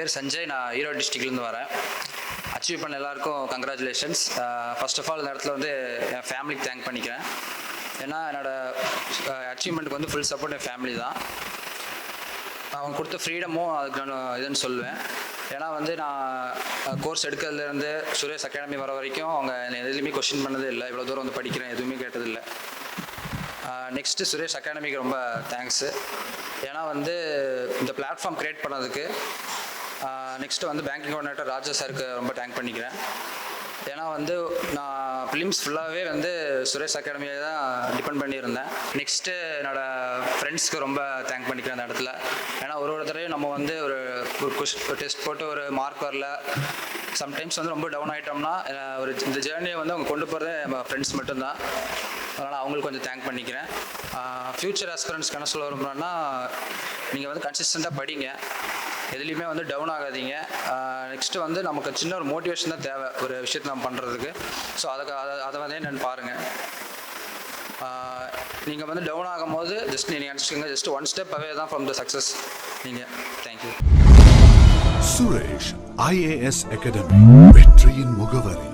பேர் சஞ்சய். நான் ஈரோடு டிஸ்ட்ரிக்ட்லேருந்து வரேன். அச்சீவ் பண்ண எல்லாருக்கும் கங்க்ராச்சுலேஷன்ஸ். ஃபர்ஸ்ட் ஆஃப் ஆல் இந்த இடத்துல வந்து என் ஃபேமிலிக்கு தேங்க் பண்ணிக்கிறேன். ஏன்னா என்னோடய அச்சீவ்மெண்ட்டுக்கு வந்து ஃபுல் சப்போர்ட் என் ஃபேமிலி தான். அவங்க கொடுத்த ஃப்ரீடமும் அதுக்கு நான் இதுன்னு சொல்லுவேன். ஏன்னா வந்து நான் கோர்ஸ் எடுக்கிறதுலேருந்து சுரேஷ் அகாடமி வர வரைக்கும் அவங்க எதுலேயுமே கொஸ்டின் பண்ணதே இல்லை. இவ்வளோ தூரம் வந்து படிக்கிறேன் எதுவுமே கேட்டதில்லை. நெக்ஸ்ட்டு சுரேஷ் அகாடமிக்கு ரொம்ப தேங்க்ஸு. ஏன்னா வந்து இந்த பிளாட்ஃபார்ம் க்ரியேட் பண்ணதுக்கு. நெக்ஸ்ட்டு வந்து பேங்கிங் கோஆர்டினேட்டர் ராஜா சாருக்கு ரொம்ப தேங்க் பண்ணிக்கிறேன். ஏன்னா வந்து நான் ஃபிலிம்ஸ் ஃபுல்லாகவே வந்து சுரேஷ் அகாடமியை தான் டிபெண்ட் பண்ணியிருந்தேன். நெக்ஸ்ட்டு என்னோடய ஃப்ரெண்ட்ஸ்க்கு ரொம்ப தேங்க் பண்ணிக்கிறேன் அந்த இடத்துல. ஏன்னா ஒரு தடவையும் நம்ம வந்து ஒரு டெஸ்ட் போட்டு ஒரு மார்க் வரல, சம்டைம்ஸ் வந்து ரொம்ப டவுன் ஆகிட்டோம்னா இந்த ஜேர்னியை வந்து அவங்க கொண்டு போகிறதே நம்ம ஃப்ரெண்ட்ஸ் மட்டும்தான். அதனால் அவங்களுக்கு கொஞ்சம் தேங்க் பண்ணிக்கிறேன். ஃப்யூச்சர் ஆஸ்பிரண்ட்ஸ்க்கு என்ன சொல்ல விரும்புகிறேன்னா, நீங்கள் வந்து கன்சிஸ்டண்ட்டாக படிங்க, எதுலேயுமே வந்து டவுன் ஆகாதீங்க. நெக்ஸ்ட்டு வந்து நமக்கு சின்ன ஒரு மோட்டிவேஷன் தான் தேவை ஒரு விஷயத்தை நம்ம பண்ணுறதுக்கு. ஸோ அதை வந்து என்னென்னு பாருங்கள். நீங்கள் வந்து டவுன் ஆகும் போது நீங்கள் நினச்சிக்கோங்க, ஜஸ்ட் ஒன் ஸ்டெப் அவே தான் ஃப்ரம் த சக்ஸஸ் நீங்கள். தேங்க்யூ. சுரேஷ் IAS அகாடமி, வெற்றியின் முகவரி.